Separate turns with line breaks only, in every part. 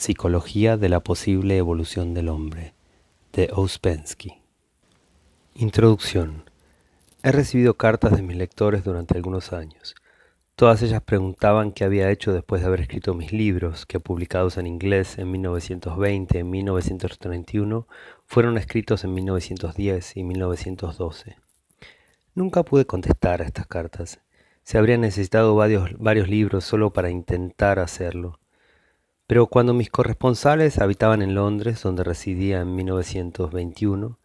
Psicología de la posible evolución del hombre, de Ouspensky. Introducción. He recibido cartas de mis lectores durante algunos años. Todas ellas preguntaban qué había hecho después de haber escrito mis libros, que publicados en inglés en 1920 y en 1931, fueron escritos en 1910 y 1912. Nunca pude contestar a estas cartas. Se habrían necesitado varios libros solo para intentar hacerlo. Pero cuando mis corresponsales habitaban en Londres, donde residía en 1921,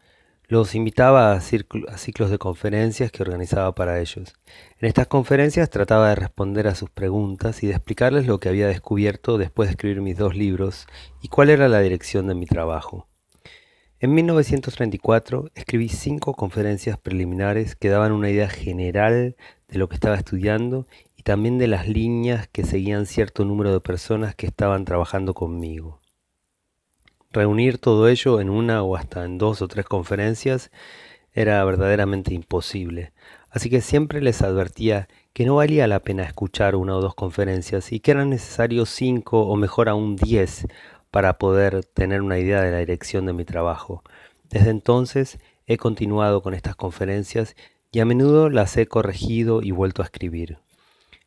los invitaba a ciclos de conferencias que organizaba para ellos. En estas conferencias trataba de responder a sus preguntas y de explicarles lo que había descubierto después de escribir mis 2 libros y cuál era la dirección de mi trabajo. En 1934 escribí 5 conferencias preliminares que daban una idea general de lo que estaba estudiando y también de las líneas que seguían cierto número de personas que estaban trabajando conmigo. Reunir todo ello en una o hasta en 2 o 3 conferencias era verdaderamente imposible, así que siempre les advertía que no valía la pena escuchar 1 o 2 conferencias y que eran necesarios 5 o mejor aún 10 para poder tener una idea de la dirección de mi trabajo. Desde entonces he continuado con estas conferencias y a menudo las he corregido y vuelto a escribir.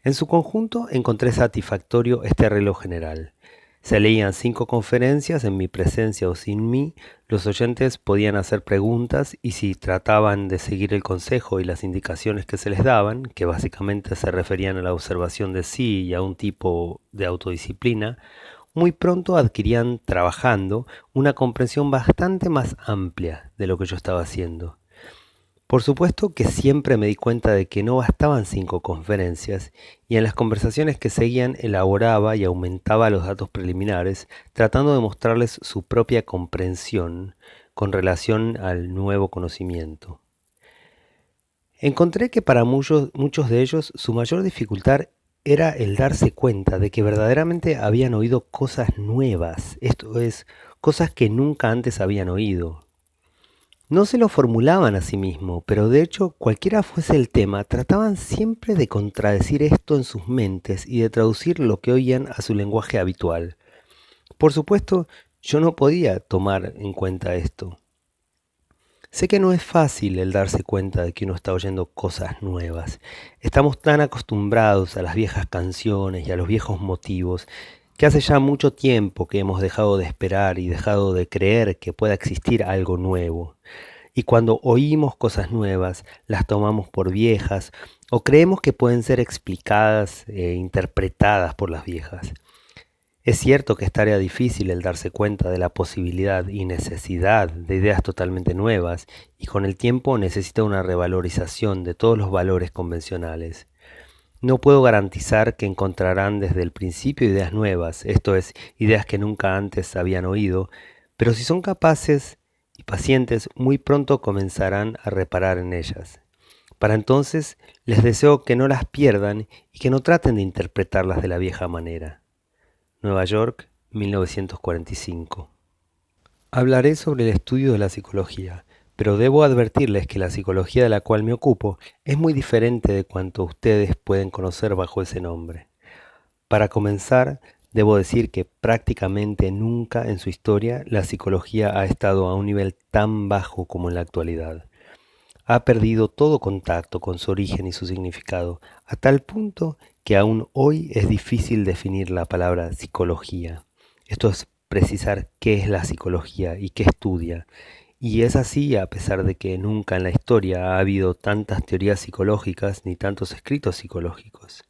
En su conjunto encontré satisfactorio este arreglo general. Se leían 5 conferencias en mi presencia o sin mí, los oyentes podían hacer preguntas y si trataban de seguir el consejo y las indicaciones que se les daban, que básicamente se referían a la observación de sí y a un tipo de autodisciplina, muy pronto adquirían, trabajando, una comprensión bastante más amplia de lo que yo estaba haciendo. Por supuesto que siempre me di cuenta de que no bastaban 5 conferencias y en las conversaciones que seguían elaboraba y aumentaba los datos preliminares, tratando de mostrarles su propia comprensión con relación al nuevo conocimiento. Encontré que para muchos de ellos su mayor dificultad era el darse cuenta de que verdaderamente habían oído cosas nuevas, esto es, cosas que nunca antes habían oído. No se lo formulaban a sí mismos, pero de hecho, cualquiera fuese el tema, trataban siempre de contradecir esto en sus mentes y de traducir lo que oían a su lenguaje habitual. Por supuesto, yo no podía tomar en cuenta esto. Sé que no es fácil el darse cuenta de que uno está oyendo cosas nuevas. Estamos tan acostumbrados a las viejas canciones y a los viejos motivos que hace ya mucho tiempo que hemos dejado de esperar y dejado de creer que pueda existir algo nuevo. Y cuando oímos cosas nuevas, las tomamos por viejas o creemos que pueden ser explicadas e interpretadas por las viejas. Es cierto que es tarea difícil el darse cuenta de la posibilidad y necesidad de ideas totalmente nuevas y con el tiempo necesita una revalorización de todos los valores convencionales. No puedo garantizar que encontrarán desde el principio ideas nuevas, esto es, ideas que nunca antes habían oído, pero si son capaces y pacientes, muy pronto comenzarán a reparar en ellas. Para entonces, les deseo que no las pierdan y que no traten de interpretarlas de la vieja manera. Nueva York, 1945. Hablaré sobre el estudio de la psicología, pero debo advertirles que la psicología de la cual me ocupo es muy diferente de cuanto ustedes pueden conocer bajo ese nombre. Para comenzar, debo decir que prácticamente nunca en su historia la psicología ha estado a un nivel tan bajo como en la actualidad. Ha perdido todo contacto con su origen y su significado, a tal punto que aún hoy es difícil definir la palabra psicología. Esto es precisar qué es la psicología y qué estudia. Y es así a pesar de que nunca en la historia ha habido tantas teorías psicológicas ni tantos escritos psicológicos.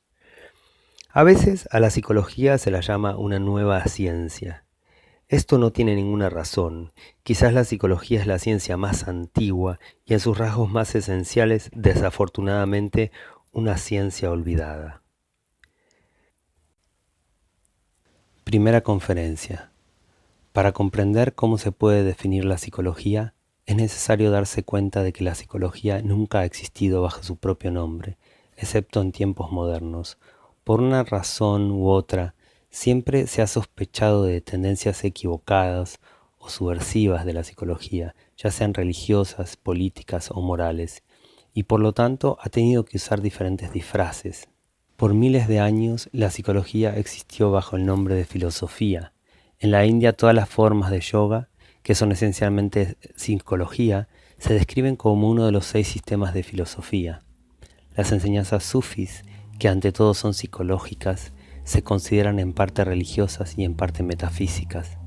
A veces a la psicología se la llama una nueva ciencia. Esto no tiene ninguna razón. Quizás la psicología es la ciencia más antigua y en sus rasgos más esenciales, desafortunadamente, una ciencia olvidada. Primera conferencia. Para comprender cómo se puede definir la psicología, es necesario darse cuenta de que la psicología nunca ha existido bajo su propio nombre, excepto en tiempos modernos. Por una razón u otra, siempre se ha sospechado de tendencias equivocadas o subversivas de la psicología, ya sean religiosas, políticas o morales, y por lo tanto ha tenido que usar diferentes disfraces. Por miles de años, la psicología existió bajo el nombre de filosofía. En la India todas las formas de yoga, que son esencialmente psicología, se describen como uno de los 6 sistemas de filosofía. Las enseñanzas sufis, que ante todo son psicológicas, se consideran en parte religiosas y en parte metafísicas.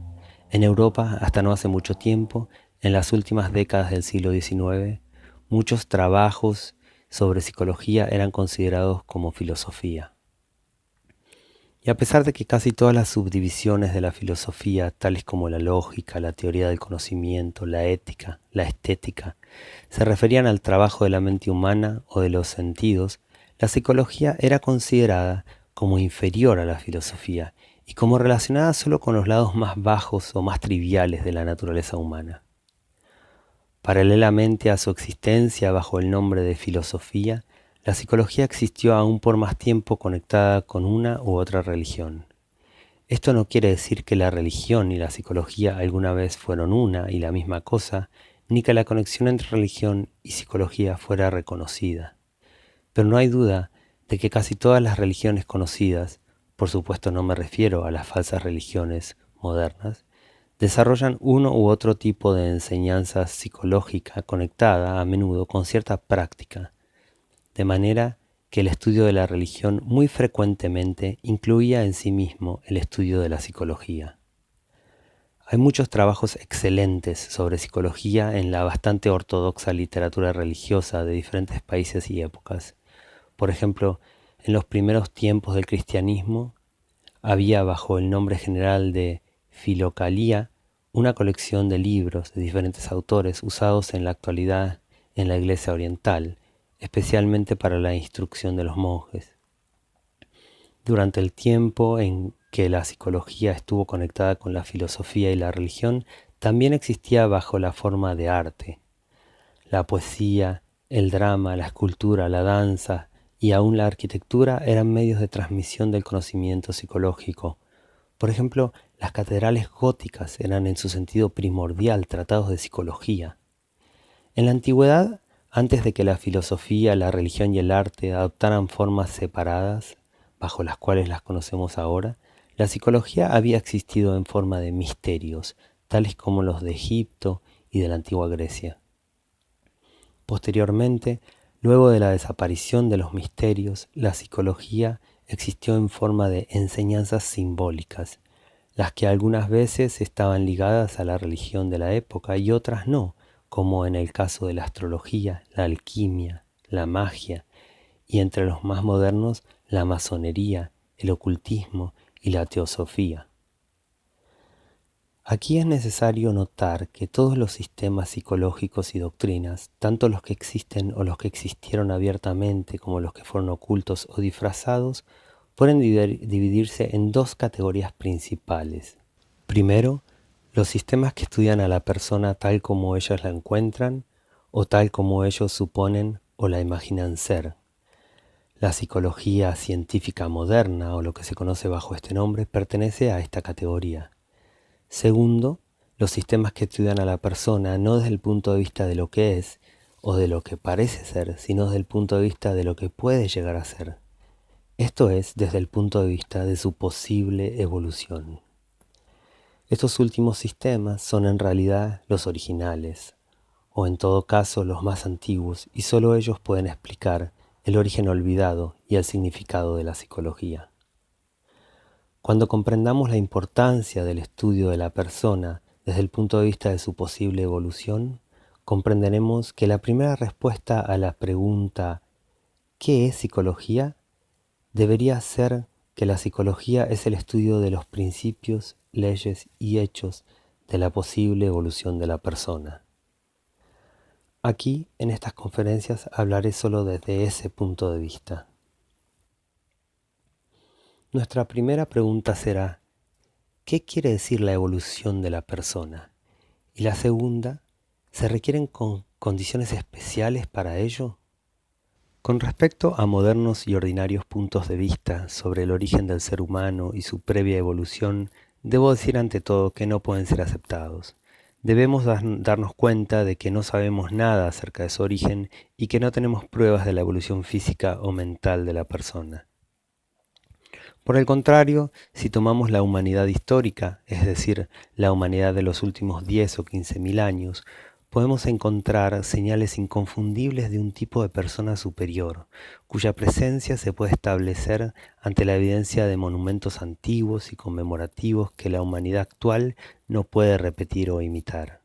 En Europa, hasta no hace mucho tiempo, en las últimas décadas del siglo XIX, muchos trabajos sobre psicología eran considerados como filosofía. Y a pesar de que casi todas las subdivisiones de la filosofía, tales como la lógica, la teoría del conocimiento, la ética, la estética, se referían al trabajo de la mente humana o de los sentidos, la psicología era considerada como inferior a la filosofía y como relacionada solo con los lados más bajos o más triviales de la naturaleza humana. Paralelamente a su existencia bajo el nombre de filosofía, la psicología existió aún por más tiempo conectada con una u otra religión. Esto no quiere decir que la religión y la psicología alguna vez fueron una y la misma cosa, ni que la conexión entre religión y psicología fuera reconocida. Pero no hay duda de que casi todas las religiones conocidas, por supuesto no me refiero a las falsas religiones modernas, desarrollan uno u otro tipo de enseñanza psicológica conectada a menudo con cierta práctica, de manera que el estudio de la religión muy frecuentemente incluía en sí mismo el estudio de la psicología. Hay muchos trabajos excelentes sobre psicología en la bastante ortodoxa literatura religiosa de diferentes países y épocas. Por ejemplo, en los primeros tiempos del cristianismo había bajo el nombre general de Filocalía una colección de libros de diferentes autores usados en la actualidad en la Iglesia Oriental, especialmente para la instrucción de los monjes. Durante el tiempo en que la psicología estuvo conectada con la filosofía y la religión, también existía bajo la forma de arte. La poesía, el drama, la escultura, la danza y aún la arquitectura eran medios de transmisión del conocimiento psicológico. Por ejemplo, las catedrales góticas eran en su sentido primordial tratados de psicología. En la antigüedad, antes de que la filosofía, la religión y el arte adoptaran formas separadas, bajo las cuales las conocemos ahora, la psicología había existido en forma de misterios, tales como los de Egipto y de la antigua Grecia. Posteriormente, luego de la desaparición de los misterios, la psicología existió en forma de enseñanzas simbólicas, las que algunas veces estaban ligadas a la religión de la época y otras no, como en el caso de la astrología, la alquimia, la magia y entre los más modernos la masonería, el ocultismo y la teosofía. Aquí es necesario notar que todos los sistemas psicológicos y doctrinas, tanto los que existen o los que existieron abiertamente como los que fueron ocultos o disfrazados, pueden dividirse en 2 categorías principales. Primero, los sistemas que estudian a la persona tal como ellos la encuentran o tal como ellos suponen o la imaginan ser. La psicología científica moderna, o lo que se conoce bajo este nombre, pertenece a esta categoría. Segundo, los sistemas que estudian a la persona no desde el punto de vista de lo que es o de lo que parece ser, sino desde el punto de vista de lo que puede llegar a ser. Esto es, desde el punto de vista de su posible evolución. Estos últimos sistemas son en realidad los originales, o en todo caso los más antiguos, y solo ellos pueden explicar el origen olvidado y el significado de la psicología. Cuando comprendamos la importancia del estudio de la persona desde el punto de vista de su posible evolución, comprenderemos que la primera respuesta a la pregunta ¿qué es psicología? Debería ser que la psicología es el estudio de los principios, leyes y hechos de la posible evolución de la persona. Aquí, en estas conferencias, hablaré solo desde ese punto de vista. Nuestra primera pregunta será, ¿qué quiere decir la evolución de la persona? Y la segunda, ¿se requieren condiciones especiales para ello? Con respecto a modernos y ordinarios puntos de vista sobre el origen del ser humano y su previa evolución, debo decir ante todo que no pueden ser aceptados. Debemos darnos cuenta de que no sabemos nada acerca de su origen y que no tenemos pruebas de la evolución física o mental de la persona. Por el contrario, si tomamos la humanidad histórica, es decir, la humanidad de los últimos 10 o 15 mil años, podemos encontrar señales inconfundibles de un tipo de persona superior, cuya presencia se puede establecer ante la evidencia de monumentos antiguos y conmemorativos que la humanidad actual no puede repetir o imitar.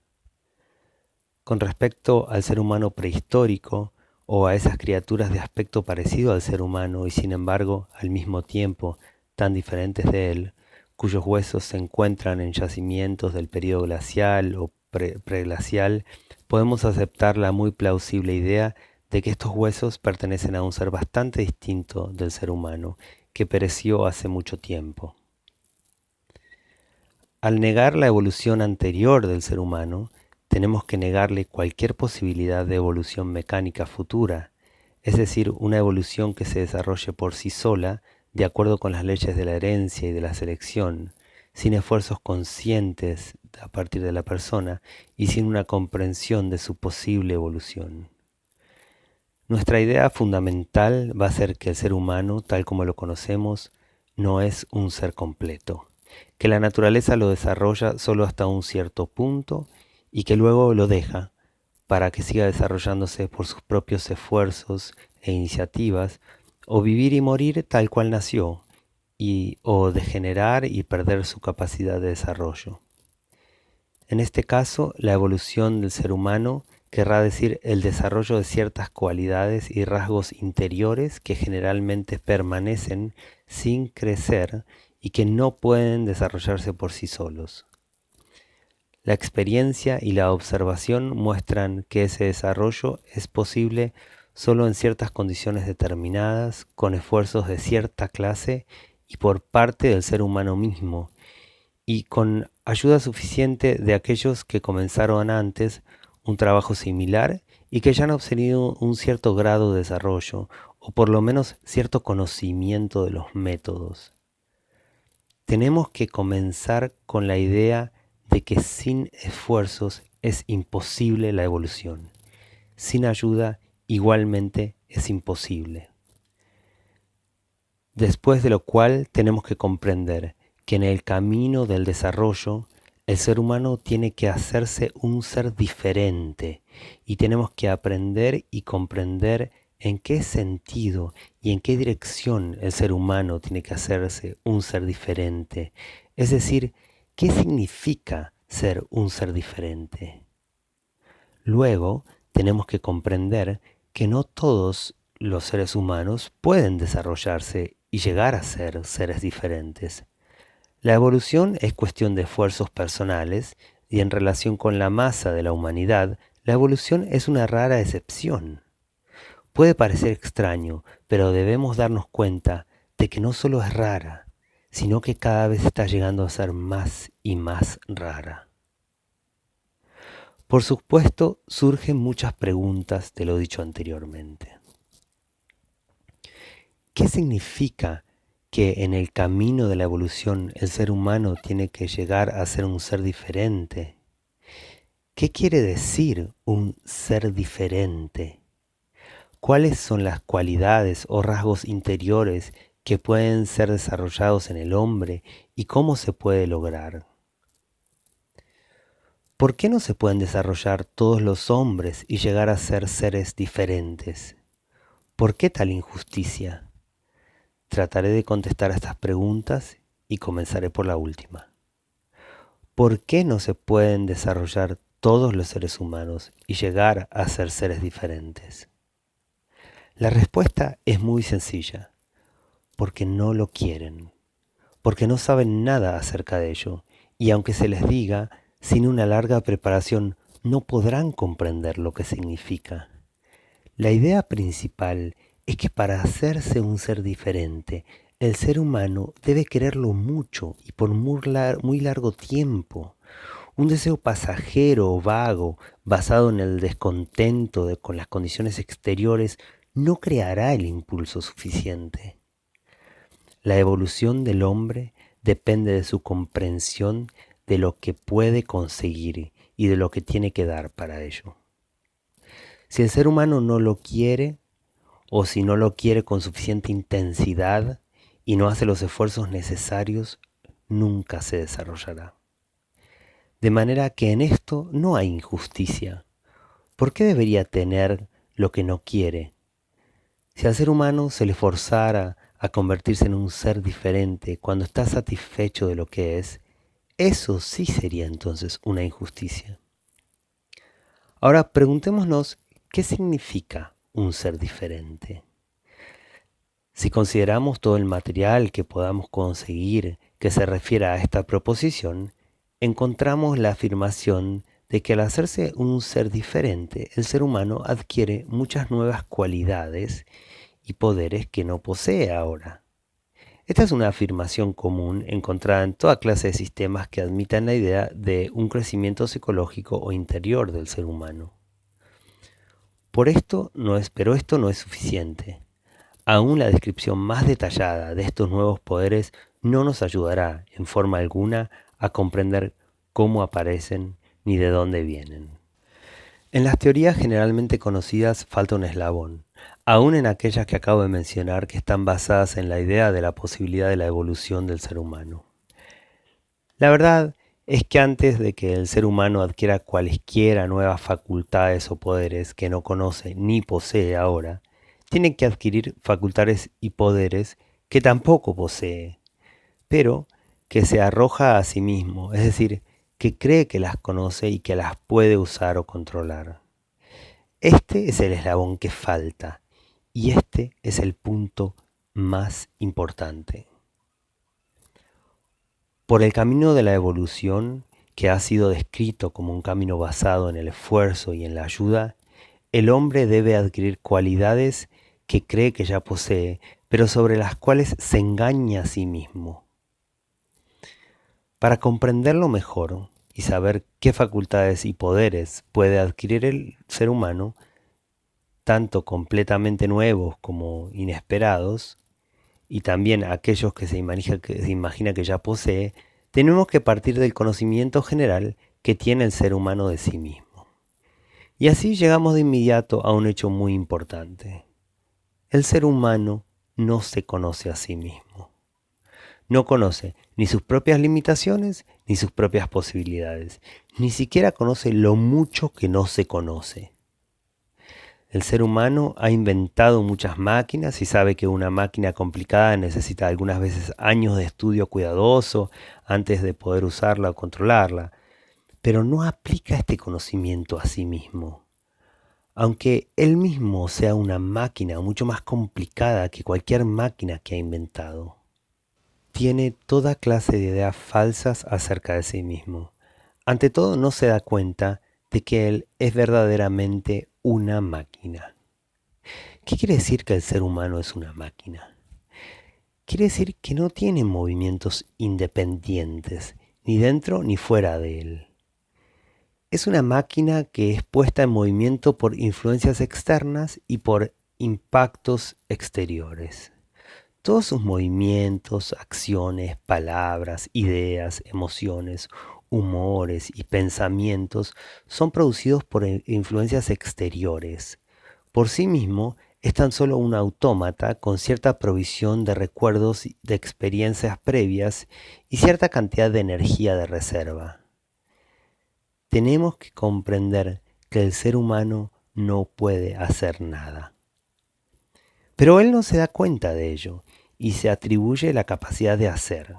Con respecto al ser humano prehistórico, o a esas criaturas de aspecto parecido al ser humano y sin embargo al mismo tiempo tan diferentes de él, cuyos huesos se encuentran en yacimientos del período glacial o preglacial, podemos aceptar la muy plausible idea de que estos huesos pertenecen a un ser bastante distinto del ser humano, que pereció hace mucho tiempo. Al negar la evolución anterior del ser humano, tenemos que negarle cualquier posibilidad de evolución mecánica futura, es decir, una evolución que se desarrolle por sí sola, de acuerdo con las leyes de la herencia y de la selección, sin esfuerzos conscientes a partir de la persona y sin una comprensión de su posible evolución. Nuestra idea fundamental va a ser que el ser humano, tal como lo conocemos, no es un ser completo, que la naturaleza lo desarrolla solo hasta un cierto punto y que luego lo deja para que siga desarrollándose por sus propios esfuerzos e iniciativas, o vivir y morir tal cual nació, o degenerar y perder su capacidad de desarrollo. En este caso, la evolución del ser humano querrá decir el desarrollo de ciertas cualidades y rasgos interiores que generalmente permanecen sin crecer y que no pueden desarrollarse por sí solos. La experiencia y la observación muestran que ese desarrollo es posible solo en ciertas condiciones determinadas, con esfuerzos de cierta clase y por parte del ser humano mismo, y con ayuda suficiente de aquellos que comenzaron antes un trabajo similar y que ya han obtenido un cierto grado de desarrollo, o por lo menos cierto conocimiento de los métodos. Tenemos que comenzar con la idea de que sin esfuerzos es imposible la evolución. Sin ayuda igualmente es imposible. Después de lo cual tenemos que comprender que en el camino del desarrollo el ser humano tiene que hacerse un ser diferente y tenemos que aprender y comprender en qué sentido y en qué dirección el ser humano tiene que hacerse un ser diferente. Es decir, ¿qué significa ser un ser diferente? Luego tenemos que comprender que no todos los seres humanos pueden desarrollarse y llegar a ser seres diferentes. La evolución es cuestión de esfuerzos personales y en relación con la masa de la humanidad, la evolución es una rara excepción. Puede parecer extraño, pero debemos darnos cuenta de que no solo es rara, sino que cada vez está llegando a ser más y más rara. Por supuesto, surgen muchas preguntas de lo dicho anteriormente. ¿Qué significa que en el camino de la evolución el ser humano tiene que llegar a ser un ser diferente? ¿Qué quiere decir un ser diferente? ¿Cuáles son las cualidades o rasgos interiores que pueden ser desarrollados en el hombre y cómo se puede lograr? ¿Por qué no se pueden desarrollar todos los hombres y llegar a ser seres diferentes? ¿Por qué tal injusticia? Trataré de contestar a estas preguntas y comenzaré por la última. ¿Por qué no se pueden desarrollar todos los seres humanos y llegar a ser seres diferentes? La respuesta es muy sencilla. Porque no lo quieren. Porque no saben nada acerca de ello. Y aunque se les diga, sin una larga preparación no podrán comprender lo que significa. La idea principal es que para hacerse un ser diferente, el ser humano debe quererlo mucho y por muy largo tiempo. Un deseo pasajero o vago, basado en el descontento con las condiciones exteriores, no creará el impulso suficiente. La evolución del hombre depende de su comprensión de lo que puede conseguir y de lo que tiene que dar para ello. Si el ser humano no lo quiere, o si no lo quiere con suficiente intensidad y no hace los esfuerzos necesarios, nunca se desarrollará. De manera que en esto no hay injusticia. ¿Por qué debería tener lo que no quiere? Si al ser humano se le forzara a convertirse en un ser diferente cuando está satisfecho de lo que es, eso sí sería entonces una injusticia. Ahora preguntémonos qué significa un ser diferente. Si consideramos todo el material que podamos conseguir que se refiera a esta proposición, encontramos la afirmación de que al hacerse un ser diferente, el ser humano adquiere muchas nuevas cualidades y poderes que no posee ahora. Esta es una afirmación común encontrada en toda clase de sistemas que admitan la idea de un crecimiento psicológico o interior del ser humano. Pero esto no es suficiente. Aún la descripción más detallada de estos nuevos poderes no nos ayudará en forma alguna a comprender cómo aparecen ni de dónde vienen. En las teorías generalmente conocidas falta un eslabón, aún en aquellas que acabo de mencionar que están basadas en la idea de la posibilidad de la evolución del ser humano. La verdad es que antes de que el ser humano adquiera cualesquiera nuevas facultades o poderes que no conoce ni posee ahora, tiene que adquirir facultades y poderes que tampoco posee, pero que se arroja a sí mismo, es decir, que cree que las conoce y que las puede usar o controlar. Este es el eslabón que falta y este es el punto más importante. Por el camino de la evolución, que ha sido descrito como un camino basado en el esfuerzo y en la ayuda, el hombre debe adquirir cualidades que cree que ya posee, pero sobre las cuales se engaña a sí mismo. Para comprenderlo mejor y saber qué facultades y poderes puede adquirir el ser humano, tanto completamente nuevos como inesperados, y también aquellos que se imagina que ya posee, tenemos que partir del conocimiento general que tiene el ser humano de sí mismo. Y así llegamos de inmediato a un hecho muy importante. El ser humano no se conoce a sí mismo. No conoce ni sus propias limitaciones ni sus propias posibilidades. Ni siquiera conoce lo mucho que no se conoce. El ser humano ha inventado muchas máquinas y sabe que una máquina complicada necesita algunas veces años de estudio cuidadoso antes de poder usarla o controlarla, pero no aplica este conocimiento a sí mismo. Aunque él mismo sea una máquina mucho más complicada que cualquier máquina que ha inventado, tiene toda clase de ideas falsas acerca de sí mismo. Ante todo, no se da cuenta de que él es verdaderamente una máquina. ¿Qué quiere decir que el ser humano es una máquina? Quiere decir que no tiene movimientos independientes, ni dentro ni fuera de él. Es una máquina que es puesta en movimiento por influencias externas y por impactos exteriores. Todos sus movimientos, acciones, palabras, ideas, emociones, humores y pensamientos son producidos por influencias exteriores. Por sí mismo, es tan solo un autómata con cierta provisión de recuerdos de experiencias previas y cierta cantidad de energía de reserva. Tenemos que comprender que el ser humano no puede hacer nada. Pero él no se da cuenta de ello y se atribuye la capacidad de hacer.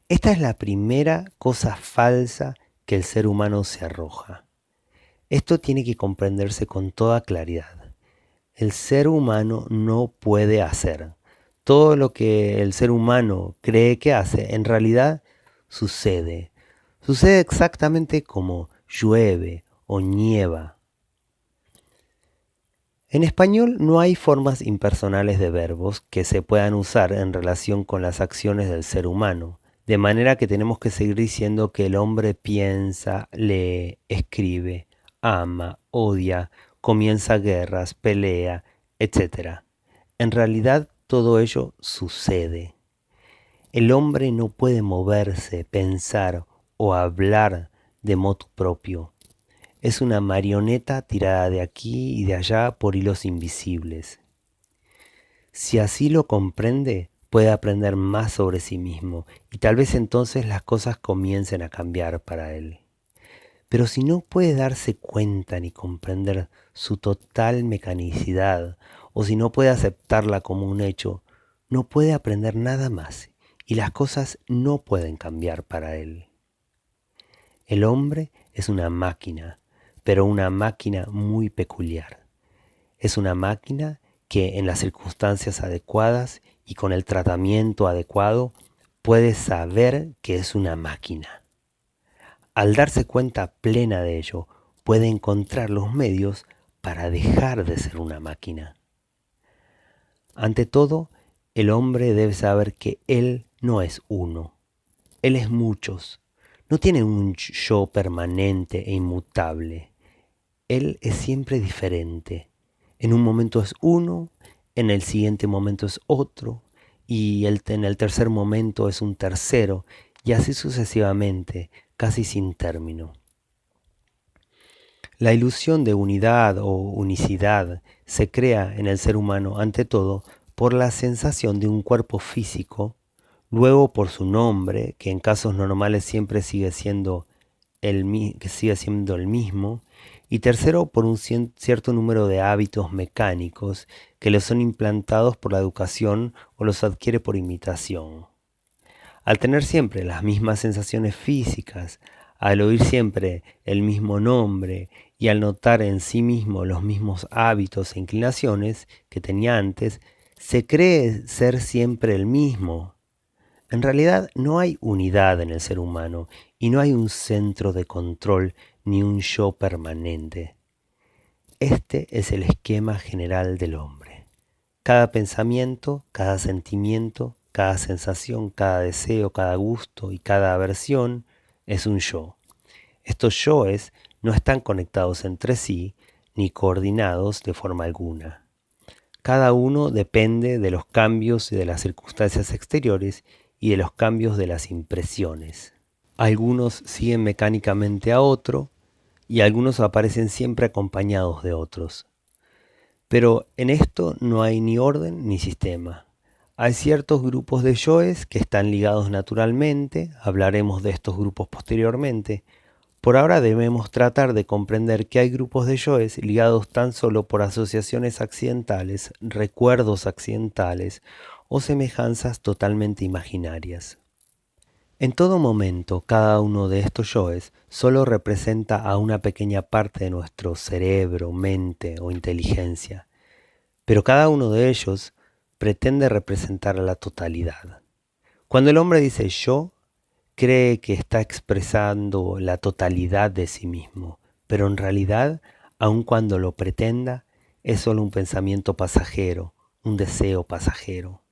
Esta es la primera cosa falsa que el ser humano se arroja. Esto tiene que comprenderse con toda claridad. El ser humano no puede hacer. Todo lo que el ser humano cree que hace, en realidad sucede. Sucede exactamente como llueve o nieva. En español no hay formas impersonales de verbos que se puedan usar en relación con las acciones del ser humano, de manera que tenemos que seguir diciendo que el hombre piensa, lee, escribe, ama, odia, comienza guerras, pelea, etc. En realidad todo ello sucede. El hombre no puede moverse, pensar o hablar de motu propio. Es una marioneta tirada de aquí y de allá por hilos invisibles. Si así lo comprende, puede aprender más sobre sí mismo y tal vez entonces las cosas comiencen a cambiar para él. Pero si no puede darse cuenta ni comprender su total mecanicidad, o si no puede aceptarla como un hecho, no puede aprender nada más y las cosas no pueden cambiar para él. El hombre es una máquina, pero una máquina muy peculiar. Es una máquina que en las circunstancias adecuadas y con el tratamiento adecuado puede saber que es una máquina. Al darse cuenta plena de ello, puede encontrar los medios para dejar de ser una máquina. Ante todo, el hombre debe saber que él no es uno, él es muchos. No tiene un yo permanente e inmutable. Él es siempre diferente. En un momento es uno, en el siguiente momento es otro, y en el tercer momento es un tercero, y así sucesivamente, casi sin término. La ilusión de unidad o unicidad se crea en el ser humano ante todo por la sensación de un cuerpo físico, luego por su nombre, que en casos normales siempre sigue siendo que sigue siendo el mismo, y tercero por un cierto número de hábitos mecánicos que le son implantados por la educación o los adquiere por imitación. Al tener siempre las mismas sensaciones físicas, al oír siempre el mismo nombre y al notar en sí mismo los mismos hábitos e inclinaciones que tenía antes, se cree ser siempre el mismo. En realidad no hay unidad en el ser humano y no hay un centro de control ni un yo permanente. Este es el esquema general del hombre. Cada pensamiento, cada sentimiento, cada sensación, cada deseo, cada gusto y cada aversión es un yo. Estos yoes no están conectados entre sí ni coordinados de forma alguna. Cada uno depende de los cambios y de las circunstancias exteriores y de los cambios de las impresiones. Algunos siguen mecánicamente a otro y algunos aparecen siempre acompañados de otros. Pero en esto no hay ni orden ni sistema. Hay ciertos grupos de yoes que están ligados naturalmente, hablaremos de estos grupos posteriormente. Por ahora debemos tratar de comprender que hay grupos de yoes ligados tan solo por asociaciones accidentales, recuerdos accidentales o semejanzas totalmente imaginarias. En todo momento, cada uno de estos yoes solo representa a una pequeña parte de nuestro cerebro, mente o inteligencia, pero cada uno de ellos pretende representar a la totalidad. Cuando el hombre dice yo, cree que está expresando la totalidad de sí mismo, pero en realidad, aun cuando lo pretenda, es solo un pensamiento pasajero, un deseo pasajero.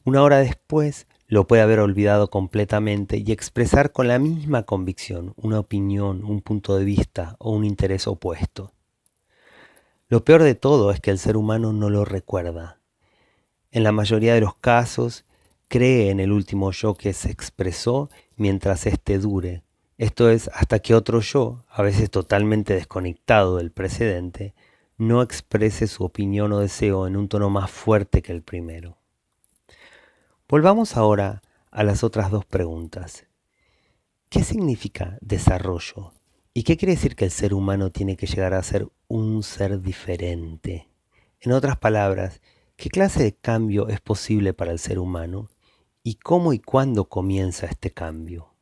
Una hora después lo puede haber olvidado completamente y expresar con la misma convicción una opinión, un punto de vista o un interés opuesto. Lo peor de todo es que el ser humano no lo recuerda. En la mayoría de los casos, cree en el último yo que se expresó mientras éste dure. Esto es, hasta que otro yo, a veces totalmente desconectado del precedente, no exprese su opinión o deseo en un tono más fuerte que el primero. Volvamos ahora a las otras dos preguntas. ¿Qué significa desarrollo? ¿Y qué quiere decir que el ser humano tiene que llegar a ser un ser diferente? En otras palabras, ¿qué clase de cambio es posible para el ser humano? ¿Y cómo y cuándo comienza este cambio?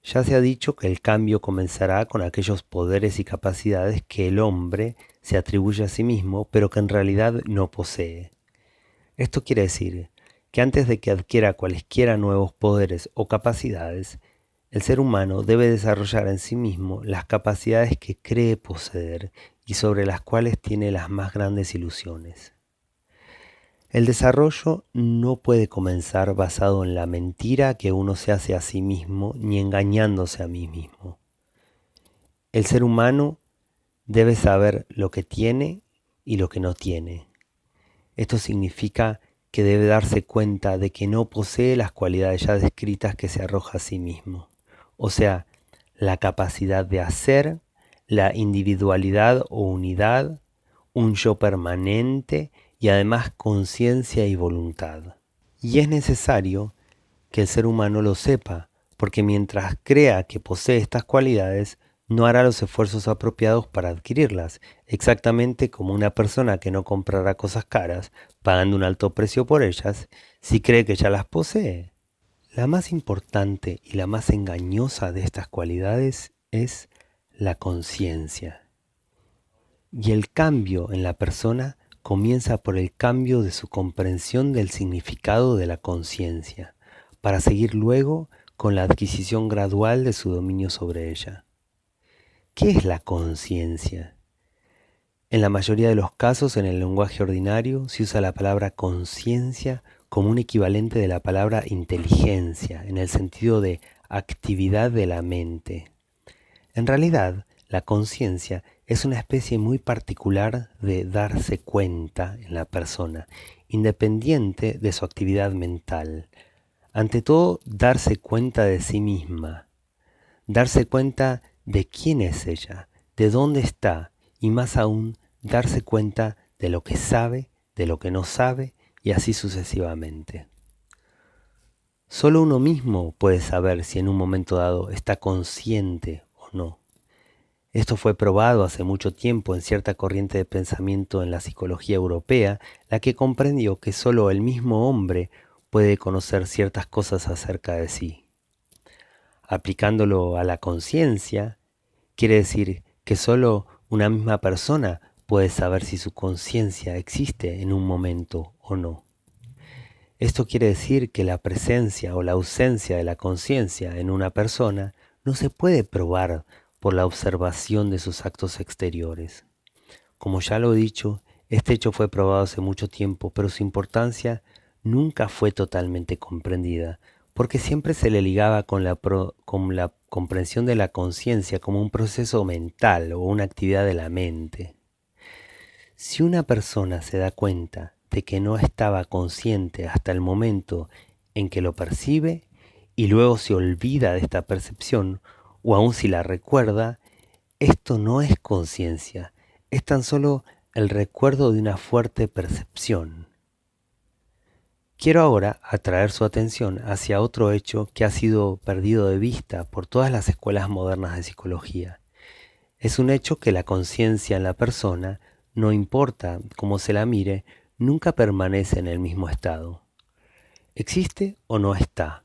Ya se ha dicho que el cambio comenzará con aquellos poderes y capacidades que el hombre se atribuye a sí mismo, pero que en realidad no posee. Esto quiere decir que antes de que adquiera cualesquiera nuevos poderes o capacidades, el ser humano debe desarrollar en sí mismo las capacidades que cree poseer y sobre las cuales tiene las más grandes ilusiones. El desarrollo no puede comenzar basado en la mentira que uno se hace a sí mismo ni engañándose a mí mismo. El ser humano debe saber lo que tiene y lo que no tiene. Esto significa que debe darse cuenta de que no posee las cualidades ya descritas que se arroja a sí mismo. O sea, la capacidad de hacer, la individualidad o unidad, un yo permanente y además conciencia y voluntad. Y es necesario que el ser humano lo sepa, porque mientras crea que posee estas cualidades, no hará los esfuerzos apropiados para adquirirlas, exactamente como una persona que no comprará cosas caras, pagando un alto precio por ellas, si cree que ya las posee. La más importante y la más engañosa de estas cualidades es la conciencia. Y el cambio en la persona comienza por el cambio de su comprensión del significado de la conciencia, para seguir luego con la adquisición gradual de su dominio sobre ella. ¿Qué es la conciencia? En la mayoría de los casos, en el lenguaje ordinario, se usa la palabra conciencia como un equivalente de la palabra inteligencia, en el sentido de actividad de la mente. En realidad, la conciencia es una especie muy particular de darse cuenta en la persona, independiente de su actividad mental. Ante todo, darse cuenta de sí misma, darse cuenta de quién es ella, de dónde está y más aún, darse cuenta de lo que sabe, de lo que no sabe y así sucesivamente. Solo uno mismo puede saber si en un momento dado está consciente o no. Esto fue probado hace mucho tiempo en cierta corriente de pensamiento en la psicología europea, la que comprendió que solo el mismo hombre puede conocer ciertas cosas acerca de sí. Aplicándolo a la conciencia, quiere decir que solo una misma persona puede saber si su conciencia existe en un momento o no. Esto quiere decir que la presencia o la ausencia de la conciencia en una persona no se puede probar por la observación de sus actos exteriores. Como ya lo he dicho, este hecho fue probado hace mucho tiempo, pero su importancia nunca fue totalmente comprendida, porque siempre se le ligaba con la comprensión de la conciencia como un proceso mental o una actividad de la mente. Si una persona se da cuenta de que no estaba consciente hasta el momento en que lo percibe y luego se olvida de esta percepción, o aun si la recuerda, esto no es conciencia, es tan solo el recuerdo de una fuerte percepción. Quiero ahora atraer su atención hacia otro hecho que ha sido perdido de vista por todas las escuelas modernas de psicología. Es un hecho que la conciencia en la persona, no importa cómo se la mire, nunca permanece en el mismo estado. ¿Existe o no está?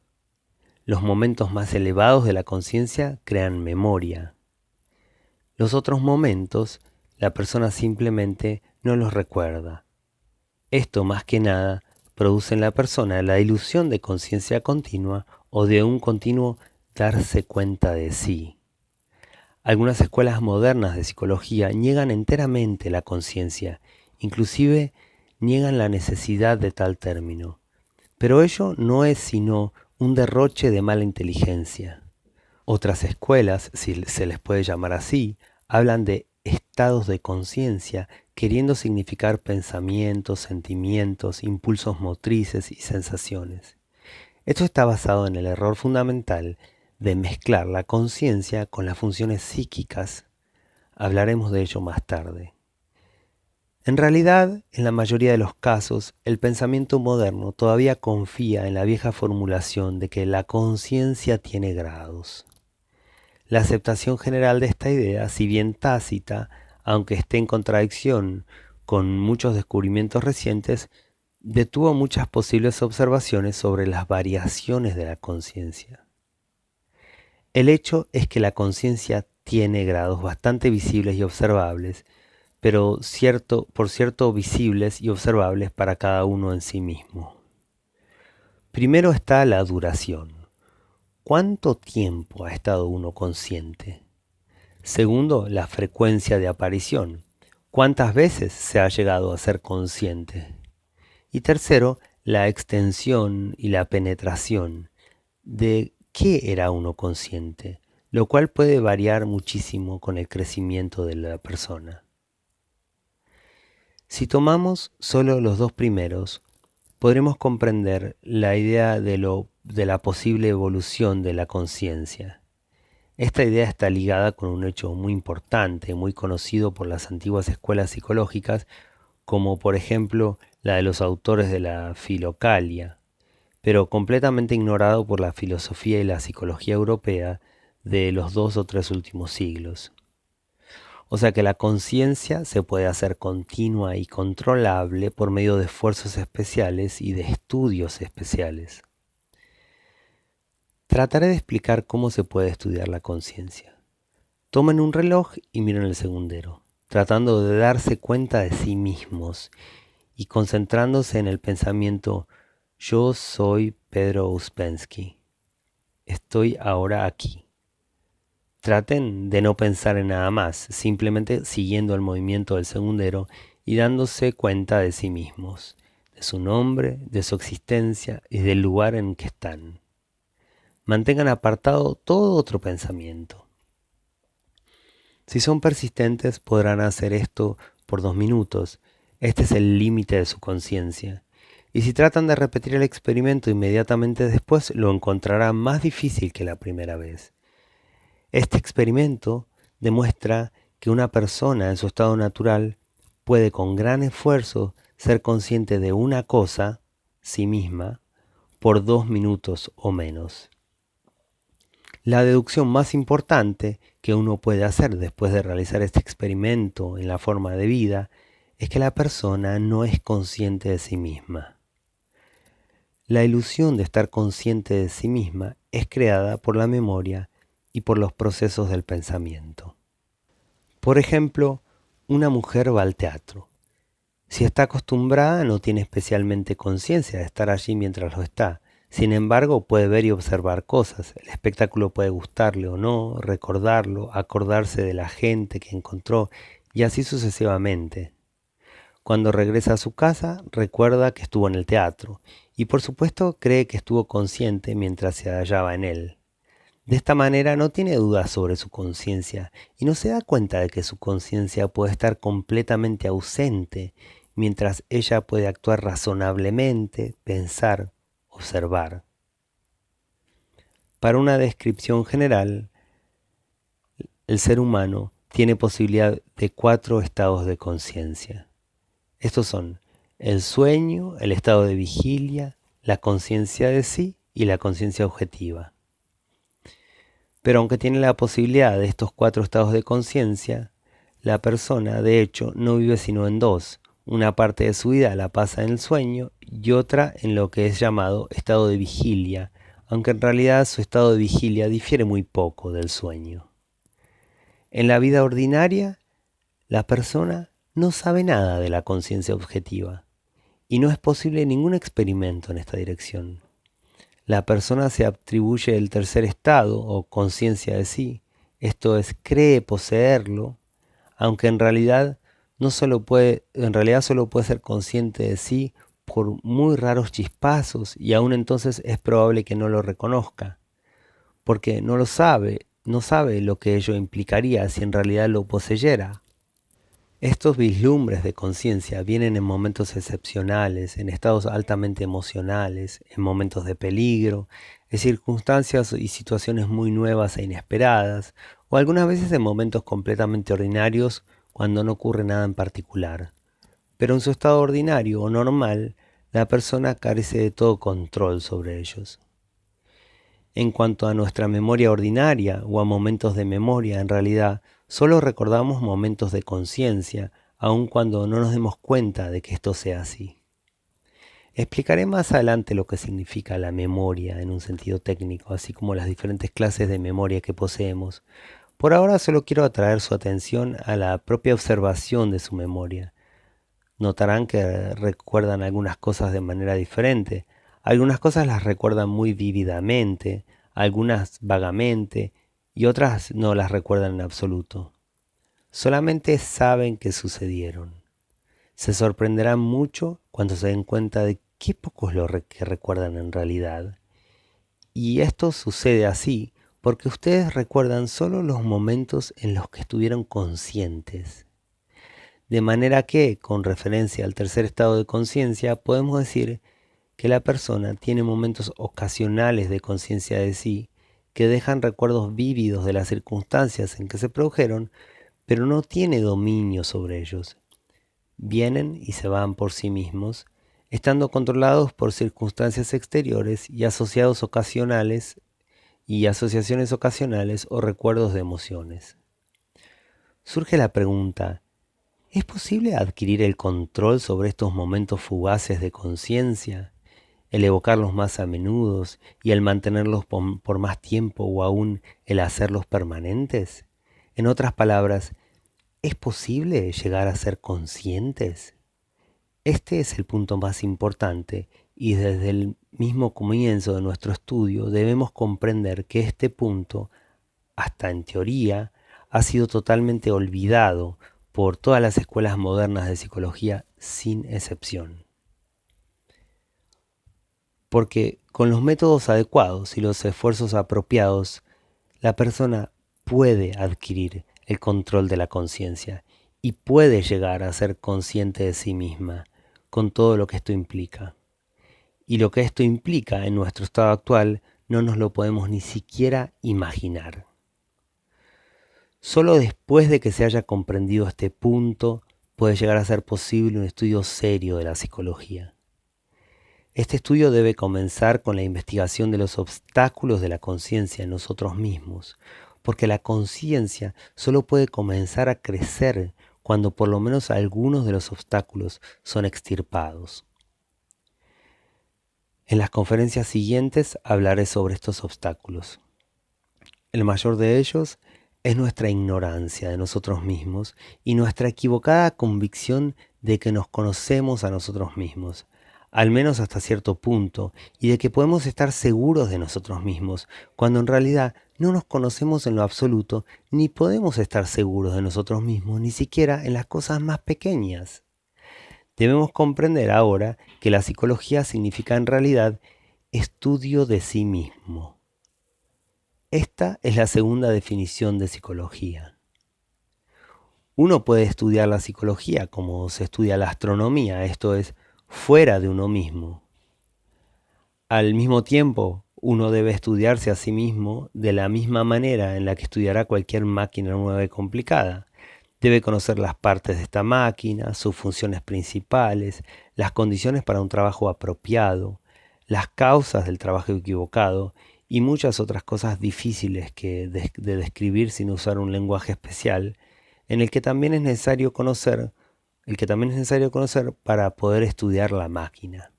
Los momentos más elevados de la conciencia crean memoria. Los otros momentos, la persona simplemente no los recuerda. Esto más que nada produce en la persona la ilusión de conciencia continua o de un continuo darse cuenta de sí. Algunas escuelas modernas de psicología niegan enteramente la conciencia, inclusive niegan la necesidad de tal término. Pero ello no es sino un derroche de mala inteligencia. Otras escuelas, si se les puede llamar así, hablan de estados de conciencia, queriendo significar pensamientos, sentimientos, impulsos motrices y sensaciones. Esto está basado en el error fundamental de mezclar la conciencia con las funciones psíquicas. Hablaremos de ello más tarde. En realidad, en la mayoría de los casos, el pensamiento moderno todavía confía en la vieja formulación de que la conciencia tiene grados. La aceptación general de esta idea, si bien tácita, aunque esté en contradicción con muchos descubrimientos recientes, detuvo muchas posibles observaciones sobre las variaciones de la conciencia. El hecho es que la conciencia tiene grados bastante visibles y observables, pero por cierto visibles y observables para cada uno en sí mismo. Primero está la duración. ¿Cuánto tiempo ha estado uno consciente? Segundo, la frecuencia de aparición. ¿Cuántas veces se ha llegado a ser consciente? Y tercero, la extensión y la penetración. ¿De qué era uno consciente? Lo cual puede variar muchísimo con el crecimiento de la persona. Si tomamos solo los dos primeros, podremos comprender la idea de la posible evolución de la conciencia. Esta idea está ligada con un hecho muy importante, muy conocido por las antiguas escuelas psicológicas, como por ejemplo la de los autores de la Filocalia, pero completamente ignorado por la filosofía y la psicología europea de los 2 o 3 últimos siglos. O sea que la conciencia se puede hacer continua y controlable por medio de esfuerzos especiales y de estudios especiales. Trataré de explicar cómo se puede estudiar la conciencia. Tomen un reloj y miren el segundero, tratando de darse cuenta de sí mismos y concentrándose en el pensamiento yo soy Pedro Uspensky. Estoy ahora aquí. Traten de no pensar en nada más, simplemente siguiendo el movimiento del segundero y dándose cuenta de sí mismos, de su nombre, de su existencia y del lugar en que están. Mantengan apartado todo otro pensamiento. Si son persistentes, podrán hacer esto por 2 minutos. Este es el límite de su conciencia. Y si tratan de repetir el experimento inmediatamente después, lo encontrarán más difícil que la primera vez. Este experimento demuestra que una persona en su estado natural puede con gran esfuerzo ser consciente de una cosa, sí misma, por 2 minutos o menos. La deducción más importante que uno puede hacer después de realizar este experimento en la forma de vida es que la persona no es consciente de sí misma. La ilusión de estar consciente de sí misma es creada por la memoria y por los procesos del pensamiento. Por ejemplo, una mujer va al teatro. Si está acostumbrada, no tiene especialmente conciencia de estar allí mientras lo está. Sin embargo, puede ver y observar cosas. El espectáculo puede gustarle o no, recordarlo, acordarse de la gente que encontró y así sucesivamente. Cuando regresa a su casa, recuerda que estuvo en el teatro y por supuesto cree que estuvo consciente mientras se hallaba en él. De esta manera no tiene dudas sobre su conciencia y no se da cuenta de que su conciencia puede estar completamente ausente mientras ella puede actuar razonablemente, pensar, observar. Para una descripción general, el ser humano tiene posibilidad de 4 estados de conciencia. Estos son el sueño, el estado de vigilia, la conciencia de sí y la conciencia objetiva. Pero aunque tiene la posibilidad de estos 4 estados de conciencia, la persona, de hecho, no vive sino en 2. Una parte de su vida la pasa en el sueño y otra en lo que es llamado estado de vigilia, aunque en realidad su estado de vigilia difiere muy poco del sueño. En la vida ordinaria, la persona no sabe nada de la conciencia objetiva y no es posible ningún experimento en esta dirección. La persona se atribuye el tercer estado o conciencia de sí, esto es, cree poseerlo, aunque en realidad solo puede ser consciente de sí por muy raros chispazos y aún entonces es probable que no lo reconozca, porque no sabe lo que ello implicaría si en realidad lo poseyera. Estos vislumbres de conciencia vienen en momentos excepcionales, en estados altamente emocionales, en momentos de peligro, en circunstancias y situaciones muy nuevas e inesperadas, o algunas veces en momentos completamente ordinarios cuando no ocurre nada en particular. Pero en su estado ordinario o normal, la persona carece de todo control sobre ellos. En cuanto a nuestra memoria ordinaria o a momentos de memoria, en realidad, solo recordamos momentos de conciencia, aun cuando no nos demos cuenta de que esto sea así. Explicaré más adelante lo que significa la memoria en un sentido técnico, así como las diferentes clases de memoria que poseemos. Por ahora solo quiero atraer su atención a la propia observación de su memoria. Notarán que recuerdan algunas cosas de manera diferente. Algunas cosas las recuerdan muy vívidamente, algunas vagamente y otras no las recuerdan en absoluto. Solamente saben que sucedieron. Se sorprenderán mucho cuando se den cuenta de qué pocos que recuerdan en realidad. Y esto sucede así porque ustedes recuerdan solo los momentos en los que estuvieron conscientes. De manera que, con referencia al tercer estado de conciencia, podemos decir que la persona tiene momentos ocasionales de conciencia de sí que dejan recuerdos vívidos de las circunstancias en que se produjeron, pero no tiene dominio sobre ellos. vienen y se van por sí mismos, estando controlados por circunstancias exteriores y asociados ocasionales y asociaciones ocasionales o recuerdos de emociones. Surge la pregunta, ¿es posible adquirir el control sobre estos momentos fugaces de conciencia, el evocarlos más a menudo y el mantenerlos por más tiempo o aún el hacerlos permanentes? En otras palabras, ¿es posible llegar a ser conscientes? Este es el punto más importante y desde el mismo comienzo de nuestro estudio debemos comprender que este punto, hasta en teoría, ha sido totalmente olvidado por todas las escuelas modernas de psicología sin excepción. Porque con los métodos adecuados y los esfuerzos apropiados, la persona puede adquirir el control de la conciencia y puede llegar a ser consciente de sí misma, con todo lo que esto implica. Y lo que esto implica en nuestro estado actual no nos lo podemos ni siquiera imaginar. Solo después de que se haya comprendido este punto puede llegar a ser posible un estudio serio de la psicología. Este estudio debe comenzar con la investigación de los obstáculos de la conciencia en nosotros mismos, porque la conciencia solo puede comenzar a crecer cuando por lo menos algunos de los obstáculos son extirpados. En las conferencias siguientes hablaré sobre estos obstáculos. El mayor de ellos es nuestra ignorancia de nosotros mismos y nuestra equivocada convicción de que nos conocemos a nosotros mismos, al menos hasta cierto punto, y de que podemos estar seguros de nosotros mismos, cuando en realidad no nos conocemos en lo absoluto, ni podemos estar seguros de nosotros mismos, ni siquiera en las cosas más pequeñas. Debemos comprender ahora que la psicología significa en realidad estudio de sí mismo. Esta es la segunda definición de psicología. Uno puede estudiar la psicología como se estudia la astronomía, esto es, fuera de uno mismo. Al mismo tiempo, uno debe estudiarse a sí mismo de la misma manera en la que estudiará cualquier máquina nueva y complicada. Debe conocer las partes de esta máquina, sus funciones principales, las condiciones para un trabajo apropiado, las causas del trabajo equivocado y muchas otras cosas difíciles de describir sin usar un lenguaje especial, en el que también es necesario conocer, para poder estudiar la máquina.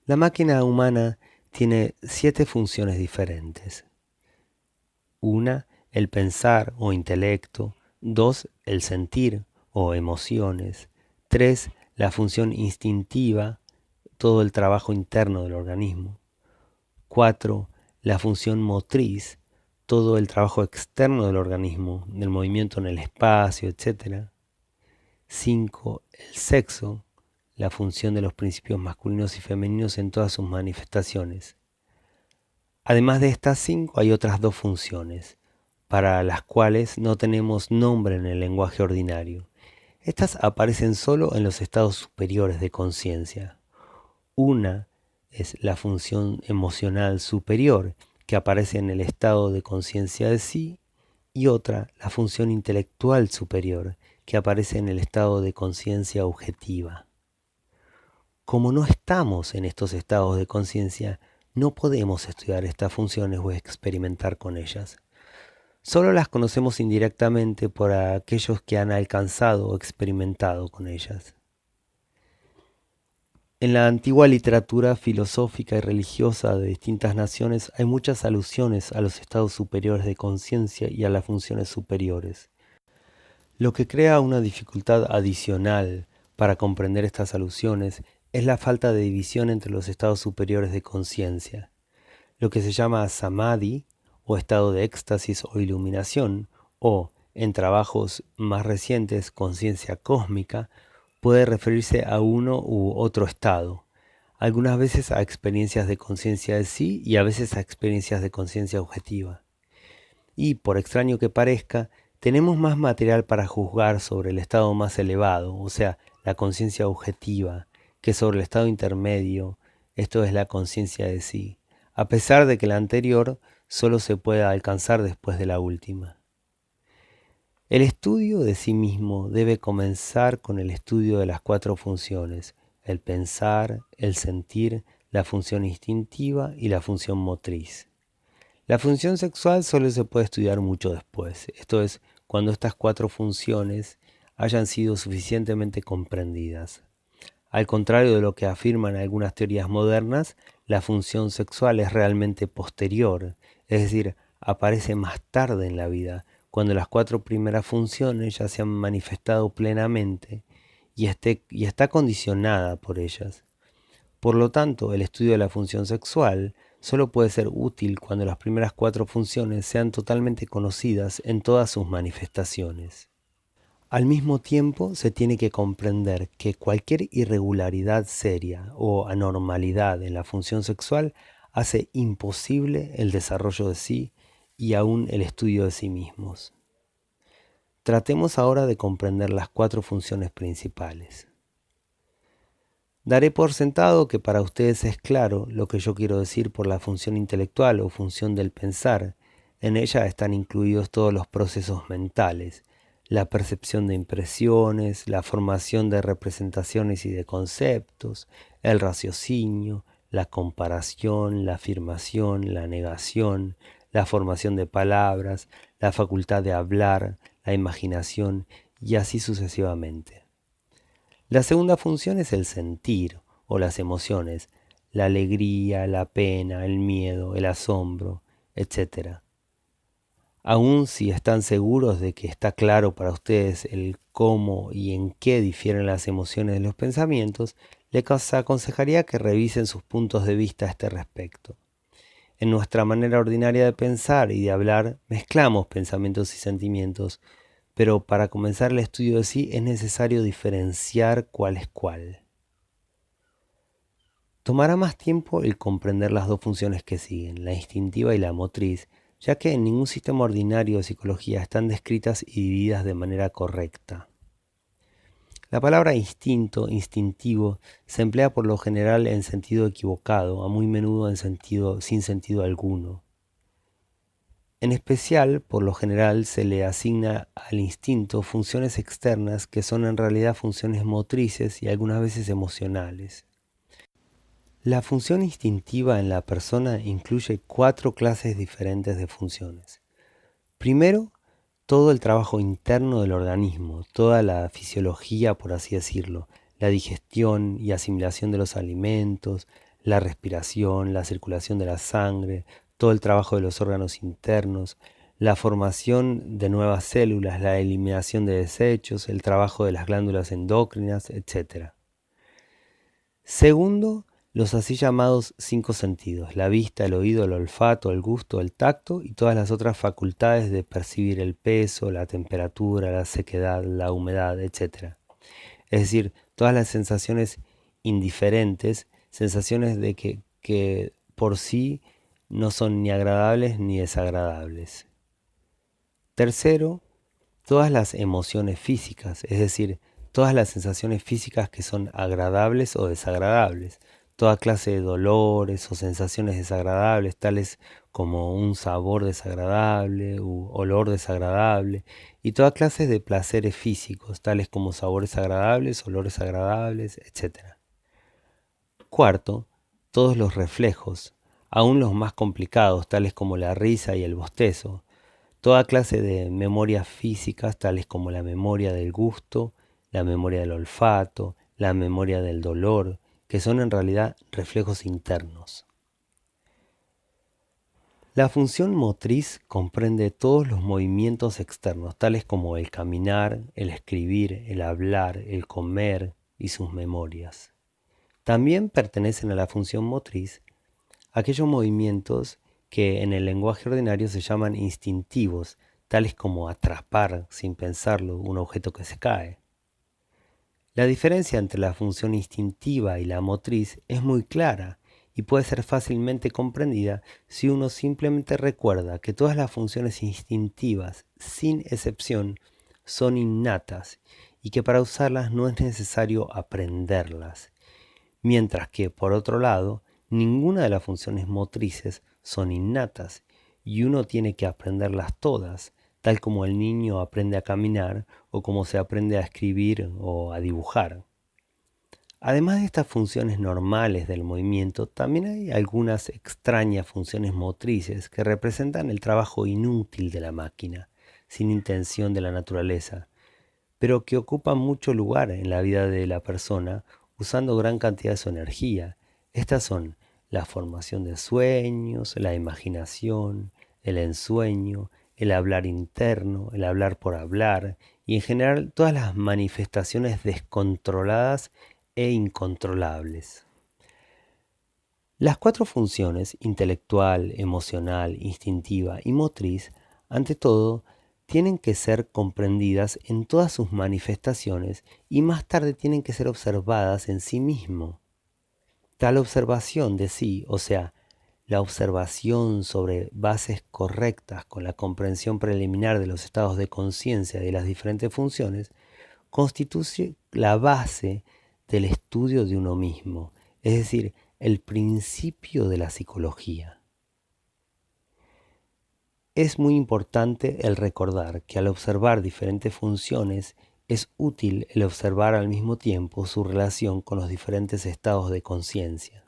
La máquina humana tiene 7 funciones diferentes. 1, el pensar o intelecto. 2, el sentir o emociones. 3, la función instintiva, todo el trabajo interno del organismo. 4, la función motriz, todo el trabajo externo del organismo, del movimiento en el espacio, etc. 5, el sexo, la función de los principios masculinos y femeninos en todas sus manifestaciones. Además de estas 5 hay otras 2 funciones, para las cuales no tenemos nombre en el lenguaje ordinario. Estas aparecen solo en los estados superiores de conciencia. Una es la función emocional superior, que aparece en el estado de conciencia de sí, y otra, la función intelectual superior, que aparece en el estado de conciencia objetiva. Como no estamos en estos estados de conciencia, no podemos estudiar estas funciones o experimentar con ellas. Solo las conocemos indirectamente por aquellos que han alcanzado o experimentado con ellas. En la antigua literatura filosófica y religiosa de distintas naciones hay muchas alusiones a los estados superiores de conciencia y a las funciones superiores, lo que crea una dificultad adicional para comprender estas alusiones es la falta de división entre los estados superiores de conciencia, lo que se llama samadhi o estado de éxtasis o iluminación, o, en trabajos más recientes, conciencia cósmica, puede referirse a uno u otro estado, algunas veces a experiencias de conciencia de sí y a veces a experiencias de conciencia objetiva. Y, por extraño que parezca, tenemos más material para juzgar sobre el estado más elevado, o sea, la conciencia objetiva, que sobre el estado intermedio, esto es la conciencia de sí, a pesar de que la anterior solo se puede alcanzar después de la última. El estudio de sí mismo debe comenzar con el estudio de las cuatro funciones: el pensar, el sentir, la función instintiva y la función motriz. La función sexual solo se puede estudiar mucho después, esto es, cuando estas cuatro funciones hayan sido suficientemente comprendidas. Al contrario de lo que afirman algunas teorías modernas, la función sexual es realmente posterior, es decir, aparece más tarde en la vida, cuando las cuatro primeras funciones ya se han manifestado plenamente y está condicionada por ellas. Por lo tanto, el estudio de la función sexual solo puede ser útil cuando las primeras cuatro funciones sean totalmente conocidas en todas sus manifestaciones. Al mismo tiempo, se tiene que comprender que cualquier irregularidad seria o anormalidad en la función sexual hace imposible el desarrollo de sí y aún el estudio de sí mismos. Tratemos ahora de comprender las cuatro funciones principales. Daré por sentado que para ustedes es claro lo que yo quiero decir por la función intelectual o función del pensar. En ella están incluidos todos los procesos mentales, la percepción de impresiones, la formación de representaciones y de conceptos, el raciocinio, la comparación, la afirmación, la negación, la formación de palabras, la facultad de hablar, la imaginación y así sucesivamente. La segunda función es el sentir o las emociones, la alegría, la pena, el miedo, el asombro, etc. Aun si están seguros de que está claro para ustedes el cómo y en qué difieren las emociones de los pensamientos, les aconsejaría que revisen sus puntos de vista a este respecto. En nuestra manera ordinaria de pensar y de hablar, mezclamos pensamientos y sentimientos, pero para comenzar el estudio de sí es necesario diferenciar cuál es cuál. Tomará más tiempo el comprender las dos funciones que siguen, la instintiva y la motriz, ya que en ningún sistema ordinario de psicología están descritas y divididas de manera correcta. La palabra instinto, instintivo, se emplea por lo general en sentido equivocado, a muy menudo sin sentido alguno. En especial, por lo general, se le asigna al instinto funciones externas que son en realidad funciones motrices y algunas veces emocionales. La función instintiva en la persona incluye cuatro clases diferentes de funciones. Primero, todo el trabajo interno del organismo, toda la fisiología, por así decirlo, la digestión y asimilación de los alimentos, la respiración, la circulación de la sangre, todo el trabajo de los órganos internos, la formación de nuevas células, la eliminación de desechos, el trabajo de las glándulas endocrinas, etc. Segundo, los así llamados cinco sentidos: la vista, el oído, el olfato, el gusto, el tacto y todas las otras facultades de percibir el peso, la temperatura, la sequedad, la humedad, etc. Es decir, todas las sensaciones indiferentes, sensaciones que por sí no son ni agradables ni desagradables. Tercero, todas las emociones físicas, es decir, todas las sensaciones físicas que son agradables o desagradables, toda clase de dolores o sensaciones desagradables, tales como un sabor desagradable u olor desagradable, y toda clase de placeres físicos, tales como sabores agradables, olores agradables, etc. Cuarto, todos los reflejos, aun los más complicados, tales como la risa y el bostezo, toda clase de memorias físicas, tales como la memoria del gusto, la memoria del olfato, la memoria del dolor, que son en realidad reflejos internos. La función motriz comprende todos los movimientos externos, tales como el caminar, el escribir, el hablar, el comer y sus memorias. También pertenecen a la función motriz aquellos movimientos que en el lenguaje ordinario se llaman instintivos, tales como atrapar sin pensarlo un objeto que se cae. La diferencia entre la función instintiva y la motriz es muy clara y puede ser fácilmente comprendida si uno simplemente recuerda que todas las funciones instintivas, sin excepción, son innatas y que para usarlas no es necesario aprenderlas, mientras que, por otro lado, ninguna de las funciones motrices son innatas y uno tiene que aprenderlas todas, tal como el niño aprende a caminar o como se aprende a escribir o a dibujar. Además de estas funciones normales del movimiento, también hay algunas extrañas funciones motrices que representan el trabajo inútil de la máquina, sin intención de la naturaleza, pero que ocupan mucho lugar en la vida de la persona usando gran cantidad de su energía. Estas son la formación de sueños, la imaginación, el ensueño, el hablar interno, el hablar por hablar y en general todas las manifestaciones descontroladas e incontrolables. Las cuatro funciones, intelectual, emocional, instintiva y motriz, ante todo, tienen que ser comprendidas en todas sus manifestaciones y más tarde tienen que ser observadas en sí mismo. Tal observación de sí, o sea, la observación sobre bases correctas con la comprensión preliminar de los estados de conciencia de las diferentes funciones, constituye la base del estudio de uno mismo, es decir, el principio de la psicología. Es muy importante el recordar que al observar diferentes funciones es útil el observar al mismo tiempo su relación con los diferentes estados de conciencia.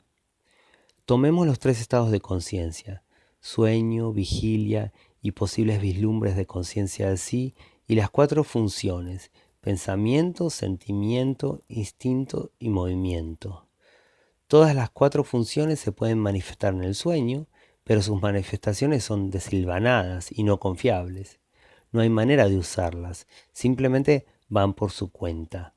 Tomemos los tres estados de conciencia: sueño, vigilia y posibles vislumbres de conciencia de sí, y las cuatro funciones: pensamiento, sentimiento, instinto y movimiento. Todas las cuatro funciones se pueden manifestar en el sueño, pero sus manifestaciones son desilvanadas y no confiables. No hay manera de usarlas, simplemente van por su cuenta.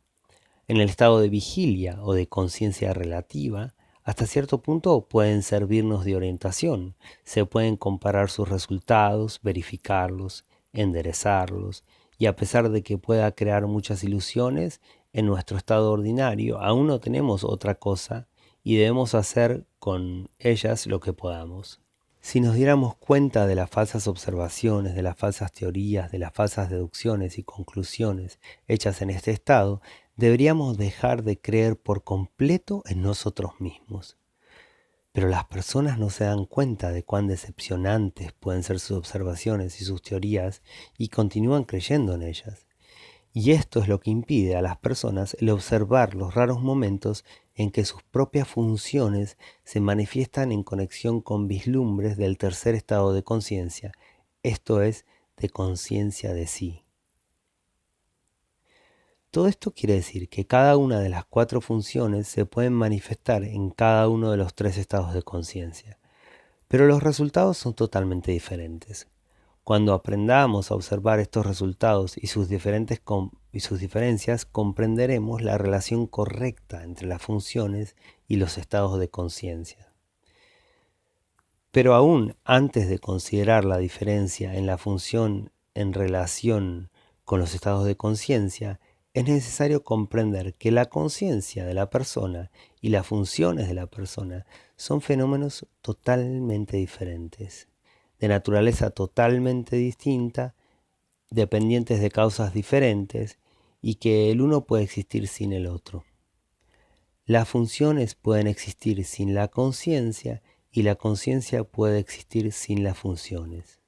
En el estado de vigilia o de conciencia relativa, hasta cierto punto pueden servirnos de orientación. Se pueden comparar sus resultados, verificarlos, enderezarlos, y a pesar de que pueda crear muchas ilusiones, en nuestro estado ordinario aún no tenemos otra cosa y debemos hacer con ellas lo que podamos. Si nos diéramos cuenta de las falsas observaciones, de las falsas teorías, de las falsas deducciones y conclusiones hechas en este estado, deberíamos dejar de creer por completo en nosotros mismos. Pero las personas no se dan cuenta de cuán decepcionantes pueden ser sus observaciones y sus teorías y continúan creyendo en ellas. Y esto es lo que impide a las personas el observar los raros momentos en que sus propias funciones se manifiestan en conexión con vislumbres del tercer estado de conciencia, esto es, de conciencia de sí. Todo esto quiere decir que cada una de las cuatro funciones se pueden manifestar en cada uno de los tres estados de conciencia, pero los resultados son totalmente diferentes. Cuando aprendamos a observar estos resultados y sus diferencias, comprenderemos la relación correcta entre las funciones y los estados de conciencia. Pero aún antes de considerar la diferencia en la función en relación con los estados de conciencia, es necesario comprender que la conciencia de la persona y las funciones de la persona son fenómenos totalmente diferentes, de naturaleza totalmente distinta, dependientes de causas diferentes, y que el uno puede existir sin el otro. Las funciones pueden existir sin la conciencia y la conciencia puede existir sin las funciones.